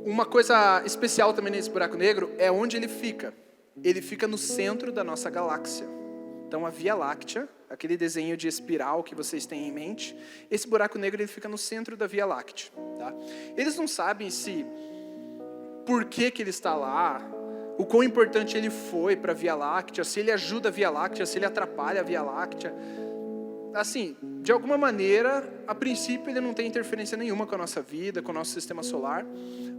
Uma coisa especial também nesse buraco negro é onde ele fica. Ele fica no centro da nossa galáxia. Então a Via Láctea, aquele desenho de espiral que vocês têm em mente, esse buraco negro ele fica no centro da Via Láctea. Tá? Eles não sabem por que ele está lá, o quão importante ele foi para a Via Láctea, se ele ajuda a Via Láctea, se ele atrapalha a Via Láctea. Assim, de alguma maneira, a princípio ele não tem interferência nenhuma com a nossa vida, com o nosso sistema solar,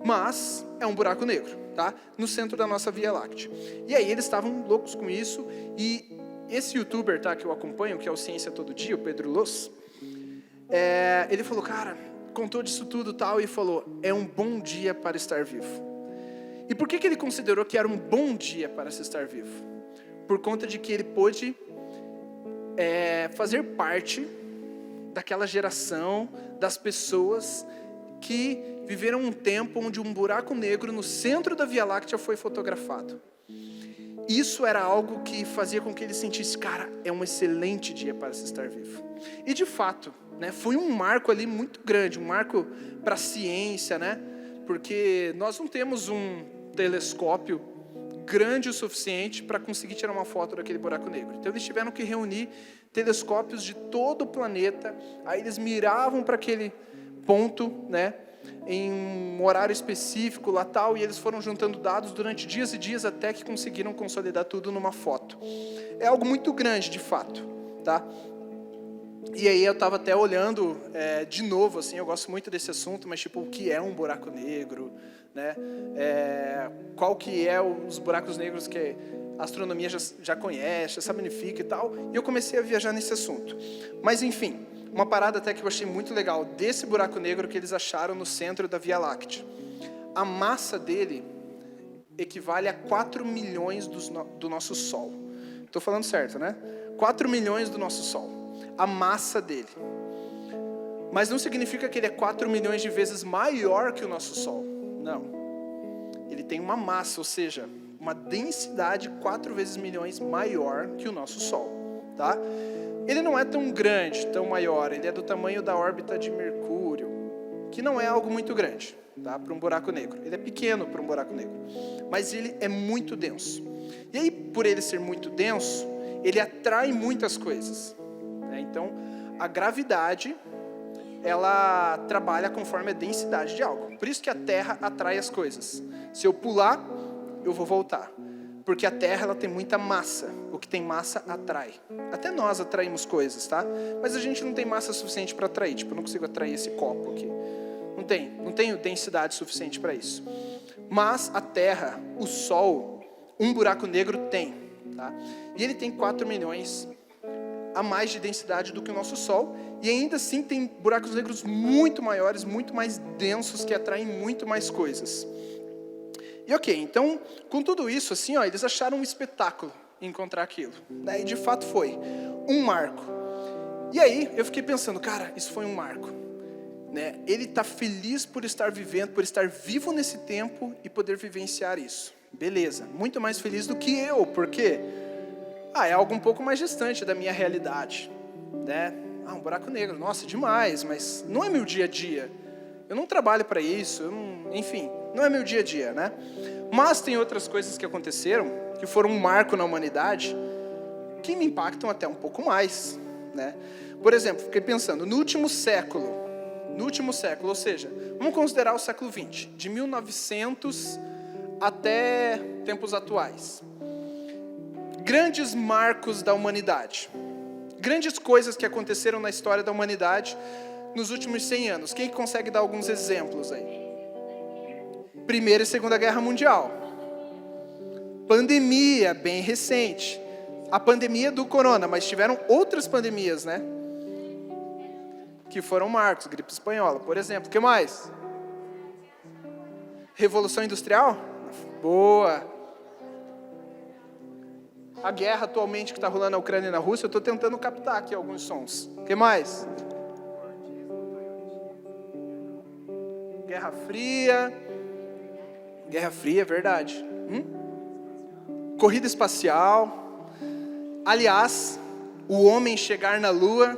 mas é um buraco negro, tá? No centro da nossa Via Láctea. E aí eles estavam loucos com isso, e esse youtuber, tá, que eu acompanho, que é o Ciência Todo Dia, o Pedro Luz, ele falou, cara, contou disso tudo tal, e falou, é um bom dia para estar vivo. E por que ele considerou que era um bom dia para se estar vivo? Por conta de que ele pôde fazer parte daquela geração das pessoas que viveram um tempo onde um buraco negro no centro da Via Láctea foi fotografado. Isso era algo que fazia com que ele sentisse, cara, é um excelente dia para se estar vivo. E de fato, né, foi um marco ali muito grande, um marco para a ciência, né? Porque nós não temos um telescópio grande o suficiente para conseguir tirar uma foto daquele buraco negro. Então eles tiveram que reunir telescópios de todo o planeta, aí eles miravam para aquele ponto, né, em um horário específico lá tal, e eles foram juntando dados durante dias e dias até que conseguiram consolidar tudo numa foto. É algo muito grande, de fato, tá? E aí eu estava até olhando de novo, assim, eu gosto muito desse assunto, mas tipo, o que é um buraco negro, né? Qual que é os buracos negros que a astronomia já conhece, já significa e tal, e eu comecei a viajar nesse assunto. Mas enfim, uma parada até que eu achei muito legal desse buraco negro que eles acharam no centro da Via Láctea. A massa dele equivale a 4 milhões do nosso Sol. Estou falando certo, né? 4 milhões do nosso Sol. A massa dele. Mas não significa que ele é 4 milhões de vezes maior que o nosso Sol. Não. Ele tem uma massa, ou seja, uma densidade 4 vezes milhões maior que o nosso Sol. Tá? Ele não é tão grande, tão maior. Ele é do tamanho da órbita de Mercúrio, que não é algo muito grande, tá? Para um buraco negro. Ele é pequeno para um buraco negro. Mas ele é muito denso. E aí, por ele ser muito denso, ele atrai muitas coisas. Então, a gravidade, ela trabalha conforme a densidade de algo. Por isso que a Terra atrai as coisas. Se eu pular, eu vou voltar. Porque a Terra ela tem muita massa. O que tem massa atrai. Até nós atraímos coisas, tá? Mas a gente não tem massa suficiente para atrair. Tipo, eu não consigo atrair esse copo aqui. Não tenho densidade suficiente para isso. Mas a Terra, o Sol, um buraco negro tem, tá? E ele tem 4 milhões a mais de densidade do que o nosso Sol, e ainda assim tem buracos negros muito maiores, muito mais densos, que atraem muito mais coisas. E ok, então, com tudo isso, assim, ó, eles acharam um espetáculo encontrar aquilo. E de fato foi um marco. E aí, eu fiquei pensando, cara, isso foi um marco. Né? Ele está feliz por estar vivendo, por estar vivo nesse tempo e poder vivenciar isso. Beleza, muito mais feliz do que eu, porque é algo um pouco mais distante da minha realidade, né? Um buraco negro, nossa, demais, mas não é meu dia a dia. Eu não trabalho para isso, enfim, não é meu dia a dia, né? Mas tem outras coisas que aconteceram, que foram um marco na humanidade, que me impactam até um pouco mais, né? Por exemplo, fiquei pensando, no último século, ou seja, vamos considerar o século XX, de 1900 até tempos atuais. Grandes marcos da humanidade. Grandes coisas que aconteceram na história da humanidade nos últimos 100 anos. Quem consegue dar alguns exemplos aí? Primeira e Segunda Guerra Mundial. Pandemia, bem recente. A pandemia do corona, mas tiveram outras pandemias, né? Que foram marcos. Gripe espanhola, por exemplo. O que mais? Revolução Industrial? Boa. A guerra atualmente que está rolando na Ucrânia e na Rússia, eu estou tentando captar aqui alguns sons. O que mais? Guerra Fria. Guerra Fria, verdade. Corrida espacial. Aliás, o homem chegar na Lua.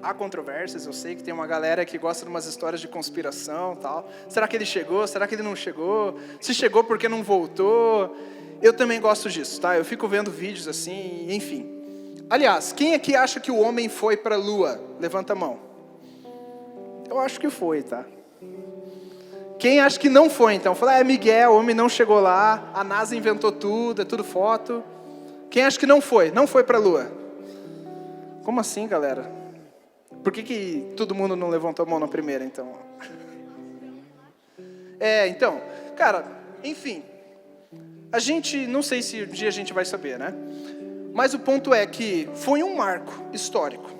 Há controvérsias, eu sei que tem uma galera que gosta de umas histórias de conspiração e tal. Será que ele chegou? Será que ele não chegou? Se chegou, por que não voltou? Eu também gosto disso, tá? Eu fico vendo vídeos assim, enfim. Aliás, quem aqui acha que o homem foi para a Lua? Levanta a mão. Eu acho que foi, tá? Quem acha que não foi, então? Fala, Miguel, o homem não chegou lá, a NASA inventou tudo, é tudo foto. Quem acha que não foi para a Lua? Como assim, galera? Por que todo mundo não levantou a mão na primeira, então? Então, cara, enfim. A gente, não sei se um dia a gente vai saber, né? Mas o ponto é que foi um marco histórico.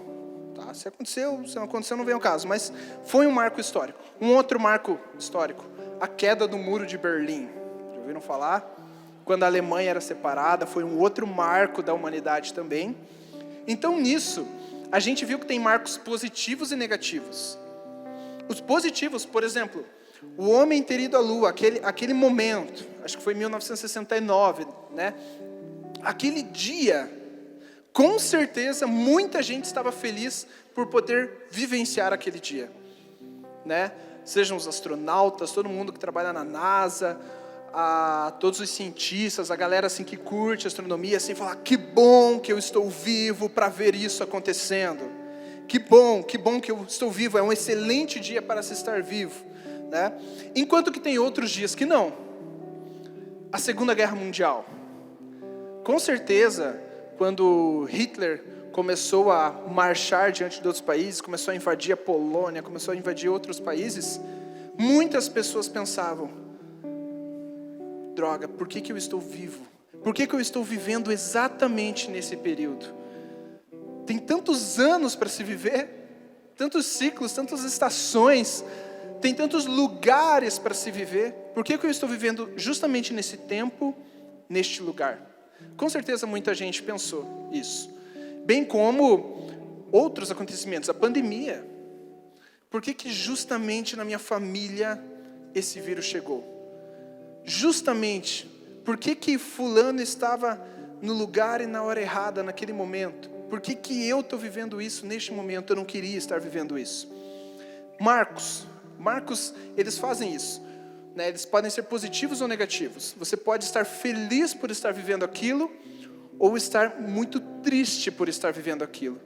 Tá? Se aconteceu, se não aconteceu, não vem ao caso. Mas foi um marco histórico. Um outro marco histórico, a queda do Muro de Berlim. Já ouviram falar? Quando a Alemanha era separada, foi um outro marco da humanidade também. Então, nisso, a gente viu que tem marcos positivos e negativos. Os positivos, por exemplo, o homem ter ido à Lua, aquele momento, acho que foi em 1969, né? Aquele dia, com certeza, muita gente estava feliz por poder vivenciar aquele dia, né? Sejam os astronautas, todo mundo que trabalha na NASA, todos os cientistas, a galera assim que curte astronomia, assim, falar, que bom que eu estou vivo para ver isso acontecendo. Que bom que eu estou vivo, é um excelente dia para se estar vivo, né? Enquanto que tem outros dias que não. A Segunda Guerra Mundial. Com certeza, quando Hitler começou a marchar diante de outros países, começou a invadir a Polônia, começou a invadir outros países, muitas pessoas pensavam, droga, por que eu estou vivo? Por que eu estou vivendo exatamente nesse período? Tem tantos anos para se viver, tantos ciclos, tantas estações, tem tantos lugares para se viver. Por que eu estou vivendo justamente nesse tempo, neste lugar? Com certeza muita gente pensou isso. Bem como outros acontecimentos, a pandemia. Por que justamente na minha família esse vírus chegou? Justamente, por que fulano estava no lugar e na hora errada naquele momento? Por que eu estou vivendo isso neste momento? Eu não queria estar vivendo isso. Marcos, eles fazem isso, né? Eles podem ser positivos ou negativos. Você pode estar feliz por estar vivendo aquilo, ou estar muito triste por estar vivendo aquilo,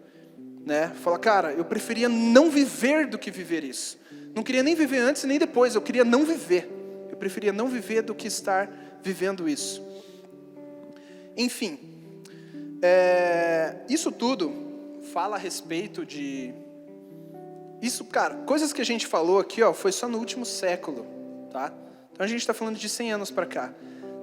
né? Fala, cara, eu preferia não viver do que viver isso. Não queria nem viver antes nem depois, eu queria não viver. Eu preferia não viver do que estar vivendo isso. Enfim, isso tudo fala a respeito de... Isso, cara, coisas que a gente falou aqui, foi só no último século, tá? Então a gente está falando de 100 anos para cá.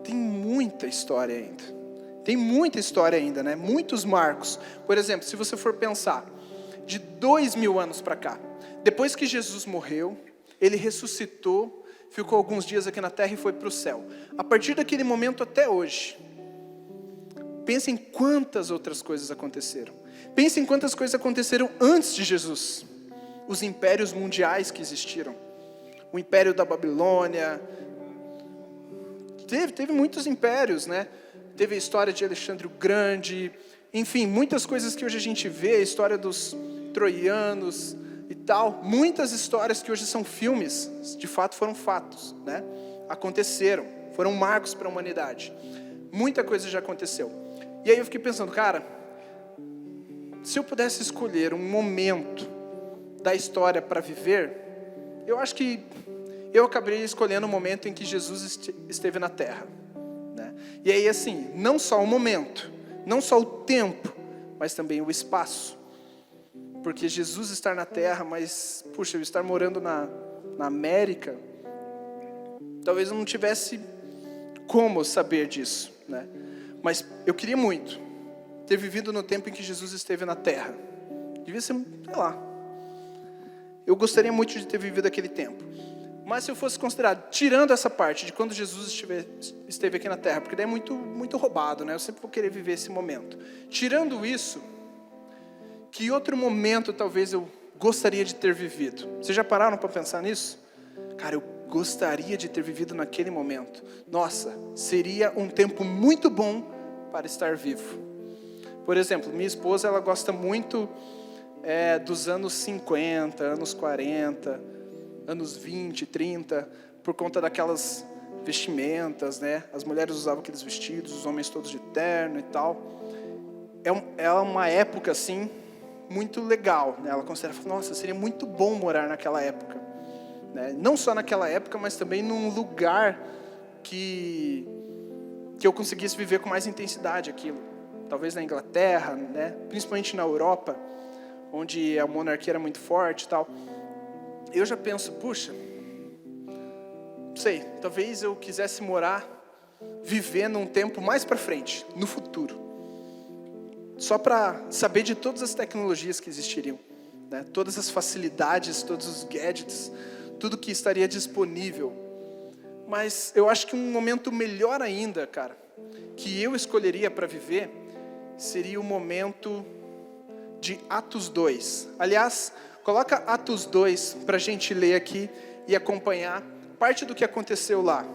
Tem muita história ainda. Tem muita história ainda, né? Muitos marcos. Por exemplo, se você for pensar, de 2000 anos para cá, depois que Jesus morreu, ele ressuscitou, ficou alguns dias aqui na terra e foi para o céu. A partir daquele momento até hoje, pense em quantas outras coisas aconteceram. Pense em quantas coisas aconteceram antes de Jesus. Os impérios mundiais que existiram. O Império da Babilônia. Teve muitos impérios, né? Teve a história de Alexandre o Grande. Enfim, muitas coisas que hoje a gente vê. A história dos troianos e tal. Muitas histórias que hoje são filmes, de fato foram fatos, né? Aconteceram. Foram marcos para a humanidade. Muita coisa já aconteceu. E aí eu fiquei pensando, cara, se eu pudesse escolher um momento da história para viver, eu acho que eu acabaria escolhendo o momento em que Jesus esteve na terra, né? E aí assim, não só o momento, não só o tempo, mas também o espaço. Porque Jesus estar na terra, mas, puxa, eu estar morando na América, talvez eu não tivesse como saber disso, né? Mas eu queria muito ter vivido no tempo em que Jesus esteve na terra. Devia ser, sei lá. Eu gostaria muito de ter vivido aquele tempo. Mas se eu fosse considerar, tirando essa parte de quando Jesus esteve aqui na terra, porque daí é muito, muito roubado, né? Eu sempre vou querer viver esse momento. Tirando isso, que outro momento talvez eu gostaria de ter vivido? Vocês já pararam para pensar nisso? Cara, eu gostaria de ter vivido naquele momento. Nossa, seria um tempo muito bom para estar vivo. Por exemplo, minha esposa, ela gosta muito dos anos 50, anos 40, anos 20, 30, por conta daquelas vestimentas, né? As mulheres usavam aqueles vestidos, os homens todos de terno e tal. É uma época, assim, muito legal, né? Ela considera, nossa, seria muito bom morar naquela época, né? Não só naquela época, mas também num lugar que eu conseguisse viver com mais intensidade aquilo. Talvez na Inglaterra, né? Principalmente na Europa, onde a monarquia era muito forte e tal. Eu já penso, puxa, não sei, talvez eu quisesse viver num tempo mais para frente, no futuro. Só para saber de todas as tecnologias que existiriam, né? Todas as facilidades, todos os gadgets, tudo que estaria disponível. Mas eu acho que um momento melhor ainda, cara, que eu escolheria para viver, seria o momento de Atos 2. Aliás, coloca Atos 2 para a gente ler aqui e acompanhar parte do que aconteceu lá.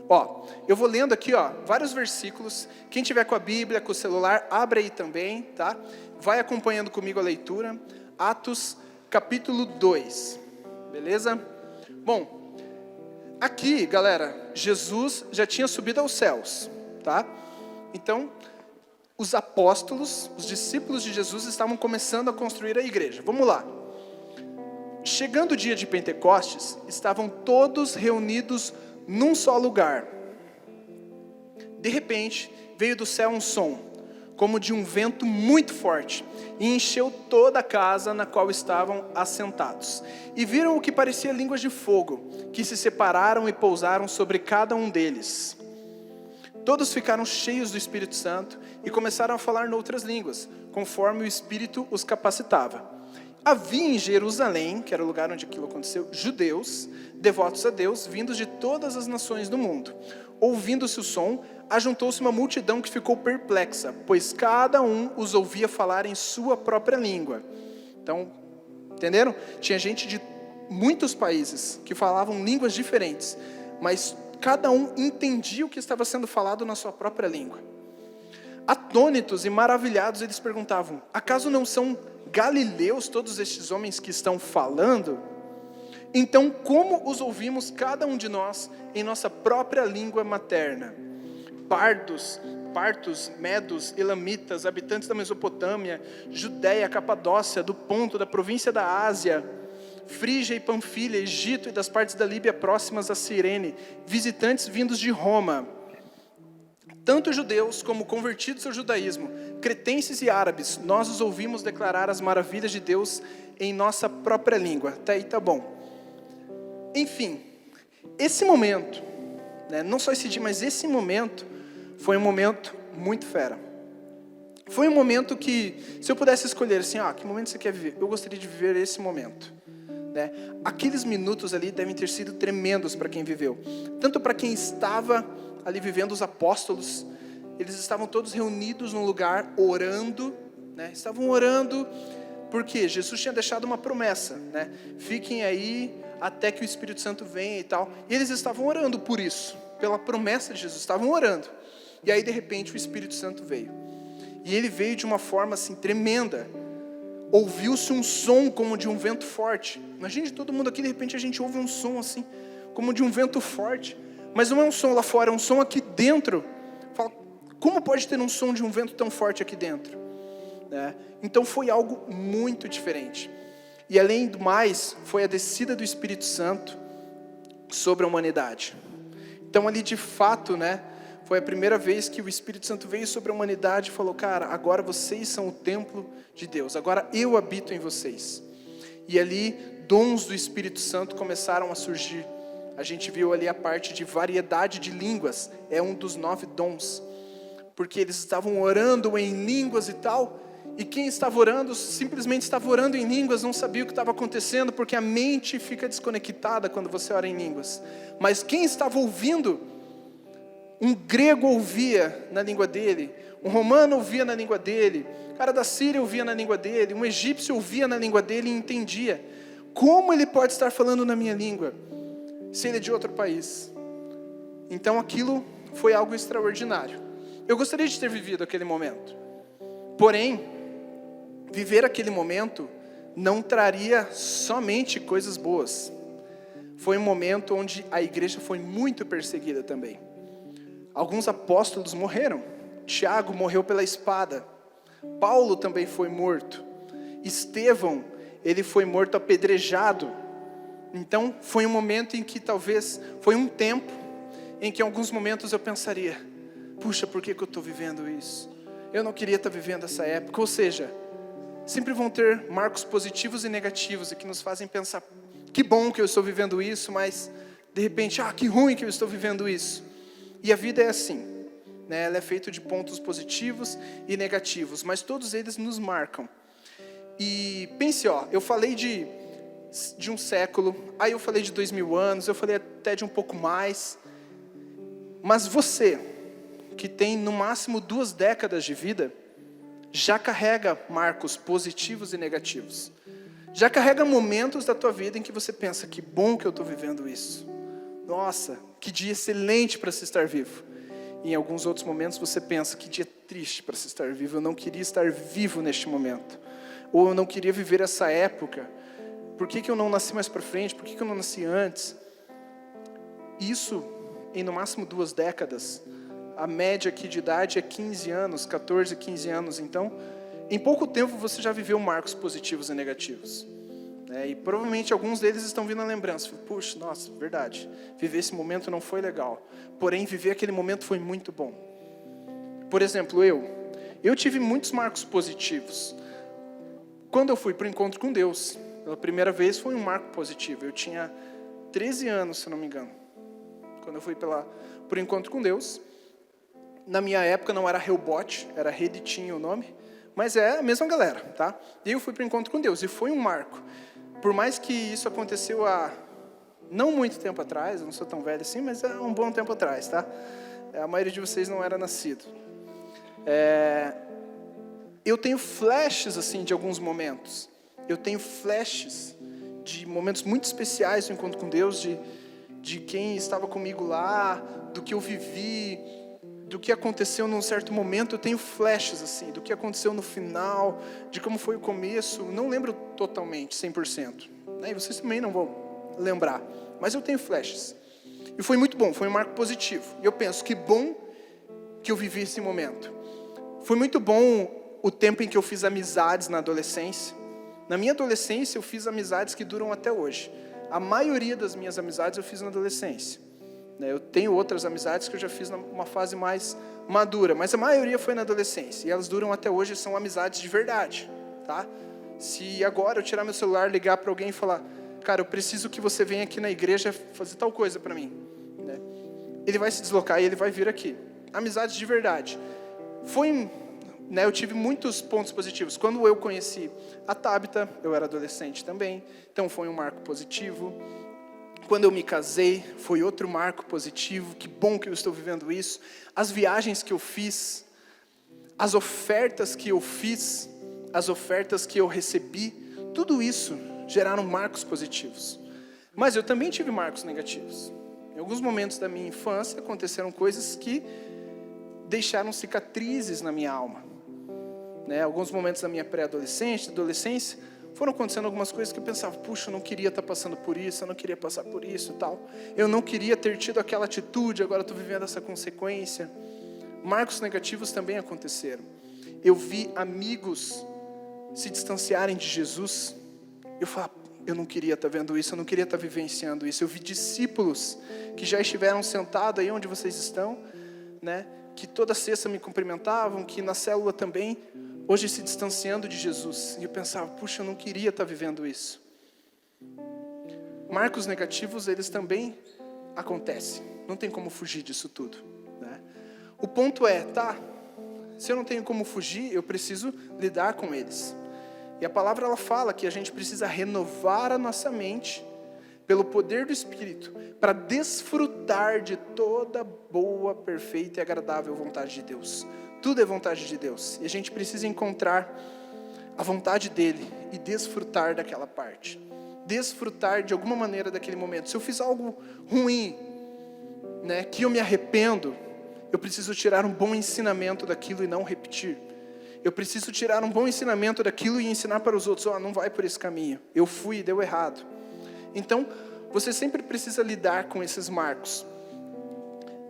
Ó, eu vou lendo aqui, ó, vários versículos. Quem tiver com a Bíblia, com o celular, abre aí também, tá? Vai acompanhando comigo a leitura. Atos, capítulo 2. Beleza? Bom, aqui, galera, Jesus já tinha subido aos céus, tá? Então, os apóstolos, os discípulos de Jesus estavam começando a construir a igreja. Vamos lá. Chegando o dia de Pentecostes, estavam todos reunidos num só lugar. De repente, veio do céu um som, como de um vento muito forte, e encheu toda a casa na qual estavam assentados. E viram o que parecia línguas de fogo, que se separaram e pousaram sobre cada um deles. Todos ficaram cheios do Espírito Santo e começaram a falar noutras línguas, conforme o Espírito os capacitava. Havia em Jerusalém, que era o lugar onde aquilo aconteceu, judeus, devotos a Deus, vindos de todas as nações do mundo. Ouvindo-se o som, ajuntou-se uma multidão que ficou perplexa, pois cada um os ouvia falar em sua própria língua. Então, entenderam? Tinha gente de muitos países que falavam línguas diferentes, mas cada um entendia o que estava sendo falado na sua própria língua. Atônitos e maravilhados, eles perguntavam: acaso não são galileus todos estes homens que estão falando? Então, como os ouvimos cada um de nós em nossa própria língua materna? Partos, medos, elamitas, habitantes da Mesopotâmia, Judéia, Capadócia, do Ponto, da província da Ásia, Frígia e Panfilha, Egito e das partes da Líbia próximas a Cirene, visitantes vindos de Roma, tanto judeus como convertidos ao judaísmo, cretenses e árabes, nós os ouvimos declarar as maravilhas de Deus em nossa própria língua. Até aí tá bom. Enfim, esse momento, né, não só esse dia, mas esse momento, foi um momento muito fera. Foi um momento que, se eu pudesse escolher assim, que momento você quer viver? Eu gostaria de viver esse momento, né? Aqueles minutos ali devem ter sido tremendos para quem viveu. Tanto para quem estava ali vivendo, os apóstolos, eles estavam todos reunidos num lugar, orando, né? Estavam orando, porque Jesus tinha deixado uma promessa, né? Fiquem aí até que o Espírito Santo venha e tal. E eles estavam orando por isso, pela promessa de Jesus, estavam orando. E aí, de repente, o Espírito Santo veio. E ele veio de uma forma assim tremenda. Ouviu-se um som como de um vento forte. Imagine todo mundo aqui, de repente a gente ouve um som assim, como de um vento forte. Mas não é um som lá fora, é um som aqui dentro. Fala, como pode ter um som de um vento tão forte aqui dentro? Né? Então foi algo muito diferente. E além do mais, foi a descida do Espírito Santo sobre a humanidade. Então ali de fato, né, foi a primeira vez que o Espírito Santo veio sobre a humanidade e falou: cara, agora vocês são o templo de Deus, agora eu habito em vocês. E ali dons do Espírito Santo começaram a surgir. A gente viu ali a parte de variedade de línguas, é um dos 9 dons, porque eles estavam orando em línguas e tal, e quem estava orando, simplesmente estava orando em línguas, não sabia o que estava acontecendo, porque a mente fica desconectada quando você ora em línguas. Mas quem estava ouvindo, um grego ouvia na língua dele, um romano ouvia na língua dele, o cara da Síria ouvia na língua dele, um egípcio ouvia na língua dele e entendia. Como ele pode estar falando na minha língua, se ele é de outro país? Então aquilo foi algo extraordinário. Eu gostaria de ter vivido aquele momento. Porém, viver aquele momento não traria somente coisas boas. Foi um momento onde a igreja foi muito perseguida também. Alguns apóstolos morreram. Tiago morreu pela espada. Paulo também foi morto. Estevão, ele foi morto apedrejado. Então, foi um momento em que talvez, foi um tempo em que em alguns momentos eu pensaria, puxa, por que eu estou vivendo isso? Eu não queria estar vivendo essa época. Ou seja, sempre vão ter marcos positivos e negativos e que nos fazem pensar, que bom que eu estou vivendo isso, mas de repente, que ruim que eu estou vivendo isso. E a vida é assim, né? Ela é feita de pontos positivos e negativos, mas todos eles nos marcam. E pense, eu falei de um século, aí eu falei de 2000 anos, eu falei até de um pouco mais. Mas você, que tem no máximo 2 décadas de vida, já carrega marcos positivos e negativos. Já carrega momentos da tua vida em que você pensa, que bom que eu estou vivendo isso. Nossa, que dia excelente para se estar vivo. E em alguns outros momentos você pensa, que dia triste para se estar vivo. Eu não queria estar vivo neste momento. Ou eu não queria viver essa época. Por que eu não nasci mais para frente? Por que eu não nasci antes? Isso, em no máximo 2 décadas. A média aqui de idade é 15 anos, 14, 15 anos. Então, em pouco tempo você já viveu marcos positivos e negativos. E provavelmente alguns deles estão vindo à lembrança. Puxa, nossa, verdade. Viver esse momento não foi legal. Porém, viver aquele momento foi muito bom. Por exemplo, eu tive muitos marcos positivos. Quando eu fui para o encontro com Deus, pela primeira vez foi um marco positivo. Eu tinha 13 anos, se não me engano. Quando eu fui para o encontro com Deus. Na minha época não era Reubot, era Reditinho o nome. Mas é a mesma galera, tá? E eu fui para o encontro com Deus, e foi um marco. Por mais que isso aconteceu há não muito tempo atrás, eu não sou tão velho assim, mas é um bom tempo atrás, tá? A maioria de vocês não era nascido. Eu tenho flashes, assim, de alguns momentos. Eu tenho flashes de momentos muito especiais no encontro com Deus, de quem estava comigo lá, do que eu vivi, do que aconteceu num certo momento. Eu tenho flashes, assim, do que aconteceu no final, de como foi o começo. Não lembro totalmente, 100%. E vocês também não vão lembrar. Mas eu tenho flashes. E foi muito bom, foi um marco positivo. E eu penso, que bom que eu vivi esse momento. Foi muito bom o tempo em que eu fiz amizades na adolescência. Na minha adolescência, eu fiz amizades que duram até hoje. A maioria das minhas amizades eu fiz na adolescência. Eu tenho outras amizades que eu já fiz numa fase mais madura, mas a maioria foi na adolescência. E elas duram até hoje, são amizades de verdade, tá? Se agora eu tirar meu celular, ligar para alguém e falar, cara, eu preciso que você venha aqui na igreja fazer tal coisa para mim. Ele vai se deslocar e ele vai vir aqui. Amizades de verdade. Eu tive muitos pontos positivos. Quando eu conheci a Tabita, eu era adolescente também, então foi um marco positivo. Quando eu me casei, foi outro marco positivo. Que bom que eu estou vivendo isso. As viagens que eu fiz, as ofertas que eu fiz, as ofertas que eu recebi, tudo isso geraram marcos positivos. Mas eu também tive marcos negativos. Em alguns momentos da minha infância aconteceram coisas que deixaram cicatrizes na minha alma. Alguns momentos da minha pré-adolescência, adolescência, foram acontecendo algumas coisas que eu pensava, puxa, eu não queria estar passando por isso, eu não queria passar por isso e tal. Eu não queria ter tido aquela atitude, agora estou vivendo essa consequência. Marcos negativos também aconteceram. Eu vi amigos se distanciarem de Jesus. Eu falava, eu não queria estar vendo isso, eu não queria estar vivenciando isso. Eu vi discípulos que já estiveram sentados aí onde vocês estão, que toda sexta me cumprimentavam, que na célula também, hoje se distanciando de Jesus. E eu pensava, puxa, eu não queria estar vivendo isso. Marcos negativos, eles também acontecem. Não tem como fugir disso tudo. O ponto é, se eu não tenho como fugir, eu preciso lidar com eles. E a palavra, ela fala que a gente precisa renovar a nossa mente pelo poder do Espírito, para desfrutar de toda boa, perfeita e agradável vontade de Deus. Tudo é vontade de Deus. E a gente precisa encontrar a vontade dEle e desfrutar daquela parte. Desfrutar de alguma maneira daquele momento. Se eu fiz algo ruim, que eu me arrependo, eu preciso tirar um bom ensinamento daquilo e não repetir. Eu preciso tirar um bom ensinamento daquilo e ensinar para os outros. Não vai por esse caminho. Eu fui e deu errado. Então, você sempre precisa lidar com esses marcos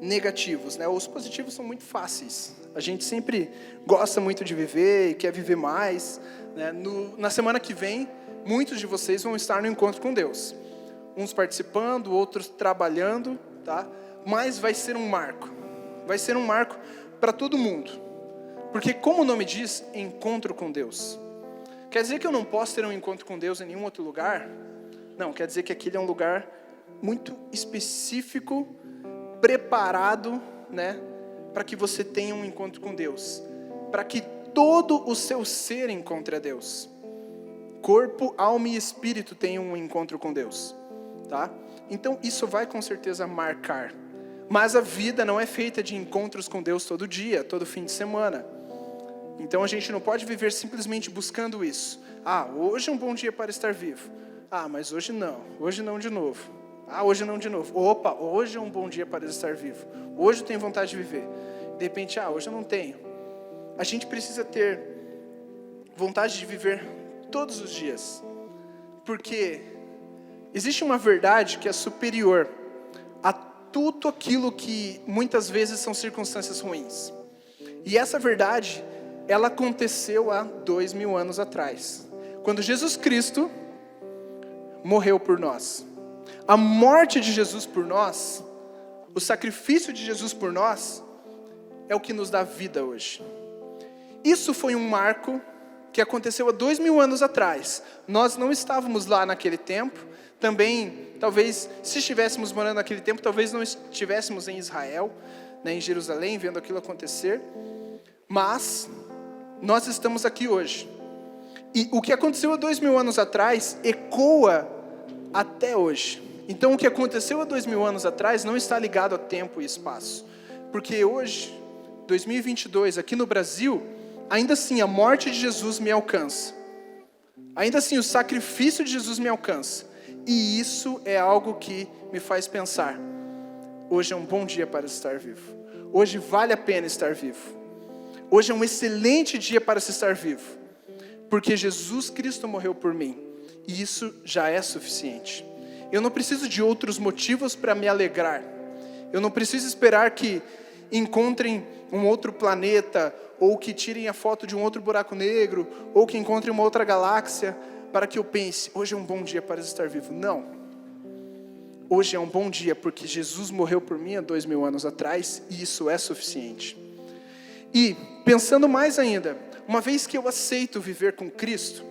negativos, né? Os positivos são muito fáceis. A gente sempre gosta muito de viver e quer viver mais, né? Na semana que vem, muitos de vocês vão estar no encontro com Deus. Uns participando, outros trabalhando, tá? Mas vai ser um marco. Vai ser um marco para todo mundo. Porque como o nome diz, encontro com Deus. Quer dizer que eu não posso ter um encontro com Deus em nenhum outro lugar? Não, quer dizer que aquele é um lugar muito específico, preparado, né, para que você tenha um encontro com Deus. Para que todo o seu ser encontre a Deus. Corpo, alma e espírito tenham um encontro com Deus. Tá? Então isso vai com certeza marcar. Mas a vida não é feita de encontros com Deus todo dia, todo fim de semana. Então a gente não pode viver simplesmente buscando isso. Hoje é um bom dia para estar vivo. Mas hoje não de novo. Hoje não de novo. Opa, hoje é um bom dia para estar vivo. Hoje eu tenho vontade de viver. De repente, hoje eu não tenho. A gente precisa ter vontade de viver todos os dias. Porque existe uma verdade que é superior a tudo aquilo que muitas vezes são circunstâncias ruins. E essa verdade, ela aconteceu há 2000 anos atrás. Quando Jesus Cristo morreu por nós. A morte de Jesus por nós, o sacrifício de Jesus por nós, é o que nos dá vida hoje. Isso foi um marco que aconteceu há 2000 anos atrás. Nós não estávamos lá naquele tempo. Também, talvez, se estivéssemos morando naquele tempo, talvez não estivéssemos em Israel, né, em Jerusalém, vendo aquilo acontecer. Mas nós estamos aqui hoje. E o que aconteceu há 2000 anos atrás ecoa até hoje. Então o que aconteceu há 2000 anos atrás não está ligado a tempo e espaço. Porque hoje, 2022, aqui no Brasil, ainda assim a morte de Jesus me alcança. Ainda assim o sacrifício de Jesus me alcança. E isso é algo que me faz pensar: hoje é um bom dia para estar vivo. Hoje vale a pena estar vivo. Hoje é um excelente dia para se estar vivo. Porque Jesus Cristo morreu por mim. E isso já é suficiente. Eu não preciso de outros motivos para me alegrar. Eu não preciso esperar que encontrem um outro planeta, ou que tirem a foto de um outro buraco negro, ou que encontrem uma outra galáxia, para que eu pense: hoje é um bom dia para estar vivo. Não. Hoje é um bom dia porque Jesus morreu por mim há 2000 anos atrás, e isso é suficiente. E, pensando mais ainda, uma vez que eu aceito viver com Cristo,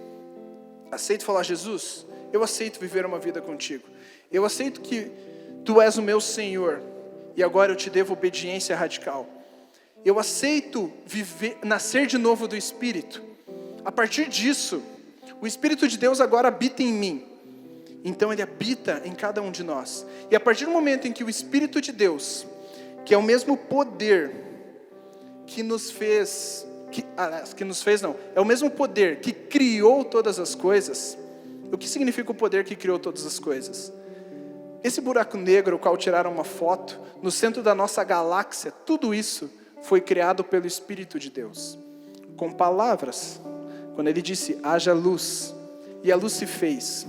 aceito falar: Jesus, eu aceito viver uma vida contigo. Eu aceito que tu és o meu Senhor, e agora eu te devo obediência radical. Eu aceito nascer de novo do Espírito. A partir disso, o Espírito de Deus agora habita em mim. Então ele habita em cada um de nós. E a partir do momento em que o Espírito de Deus, que é o mesmo poder que nos fez, é o mesmo poder que criou todas as coisas. O que significa o poder que criou todas as coisas? Esse buraco negro, o qual tiraram uma foto, no centro da nossa galáxia, tudo isso foi criado pelo Espírito de Deus. Com palavras, quando ele disse: haja luz, e a luz se fez.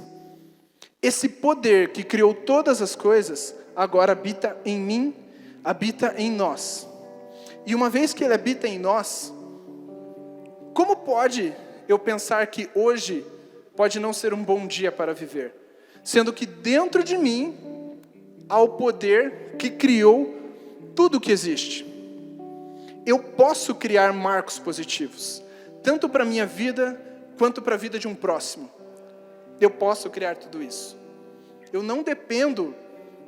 Esse poder que criou todas as coisas, agora habita em mim, habita em nós. E uma vez que ele habita em nós, como pode eu pensar que hoje pode não ser um bom dia para viver? Sendo que dentro de mim há o poder que criou tudo que existe. Eu posso criar marcos positivos, tanto para a minha vida, quanto para a vida de um próximo. Eu posso criar tudo isso. Eu não dependo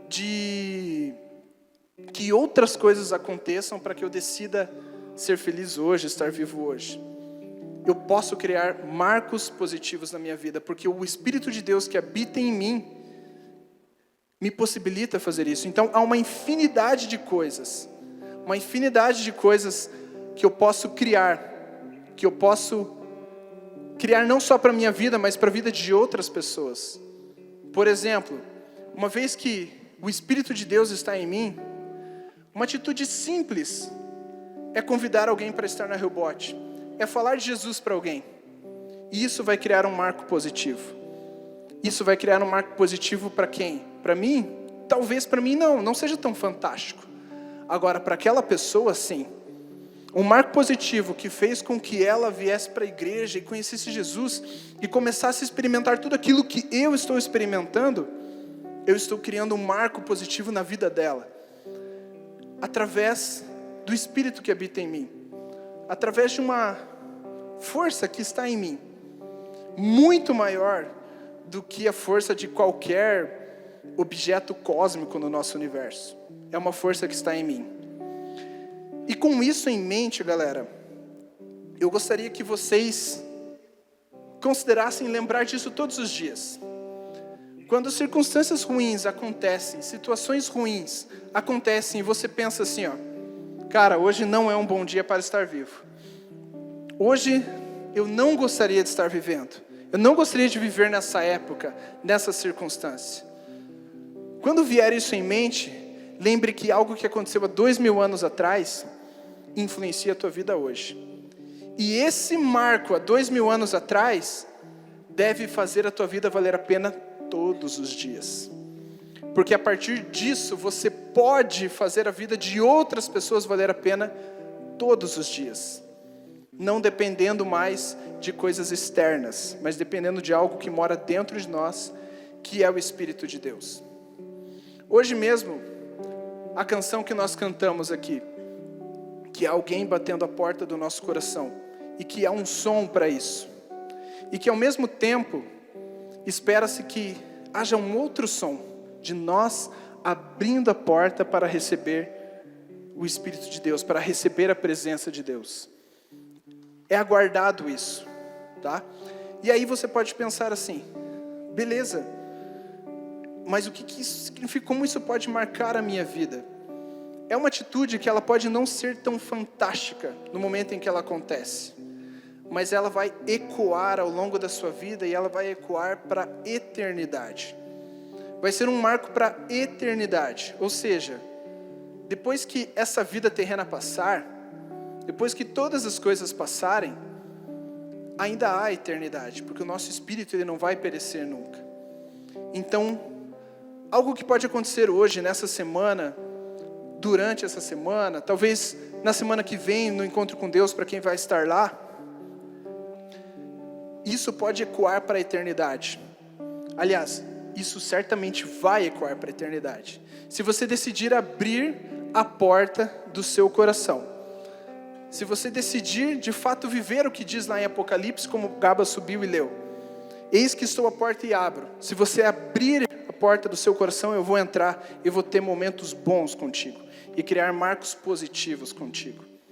de que outras coisas aconteçam para que eu decida ser feliz hoje, estar vivo hoje. Eu posso criar marcos positivos na minha vida, porque o Espírito de Deus que habita em mim me possibilita fazer isso. Então há uma infinidade de coisas que eu posso criar não só para a minha vida, mas para a vida de outras pessoas. Por exemplo, uma vez que o Espírito de Deus está em mim, uma atitude simples é convidar alguém para estar na Rehoboth. é falar de Jesus para alguém. E isso vai criar um marco positivo. Isso vai criar um marco positivo para quem? Para mim? Talvez para mim não seja tão fantástico. Agora, para aquela pessoa, sim. Um marco positivo que fez com que ela viesse para a igreja e conhecesse Jesus e começasse a experimentar tudo aquilo que eu estou experimentando, eu estou criando um marco positivo na vida dela. Através do Espírito que habita em mim. Através de uma força que está em mim. Muito maior do que a força de qualquer objeto cósmico no nosso universo. É uma força que está em mim. E com isso em mente, galera, eu gostaria que vocês considerassem lembrar disso todos os dias. Quando circunstâncias ruins acontecem, situações ruins acontecem e você pensa assim, cara, hoje não é um bom dia para estar vivo. Hoje eu não gostaria de estar vivendo. Eu não gostaria de viver nessa época, nessa circunstância. Quando vier isso em mente, lembre que algo que aconteceu há 2000 anos atrás influencia a tua vida hoje. E esse marco há 2000 anos atrás deve fazer a tua vida valer a pena todos os dias. Porque a partir disso você pode fazer a vida de outras pessoas valer a pena todos os dias. Não dependendo mais de coisas externas, mas dependendo de algo que mora dentro de nós, que é o Espírito de Deus. Hoje mesmo, a canção que nós cantamos aqui, que é alguém batendo a porta do nosso coração, e que há um som para isso, e que ao mesmo tempo, espera-se que haja um outro som, de nós abrindo a porta para receber o Espírito de Deus, para receber a presença de Deus. É aguardado isso, tá? E aí você pode pensar assim, beleza, mas o que isso significa? Como isso pode marcar a minha vida? É uma atitude que ela pode não ser tão fantástica no momento em que ela acontece, mas ela vai ecoar ao longo da sua vida e ela vai ecoar para a eternidade. Vai ser um marco para a eternidade, ou seja, depois que essa vida terrena passar, depois que todas as coisas passarem, ainda há eternidade, porque o nosso espírito ele não vai perecer nunca. Então, algo que pode acontecer hoje, nessa semana, durante essa semana, talvez na semana que vem, no encontro com Deus, para quem vai estar lá, isso pode ecoar para a eternidade. Aliás, isso certamente vai ecoar para a eternidade. Se você decidir abrir a porta do seu coração, se você decidir de fato viver o que diz lá em Apocalipse, como Gaba subiu e leu, eis que estou à porta e abro. Se você abrir a porta do seu coração, eu vou entrar e vou ter momentos bons contigo e criar marcos positivos contigo.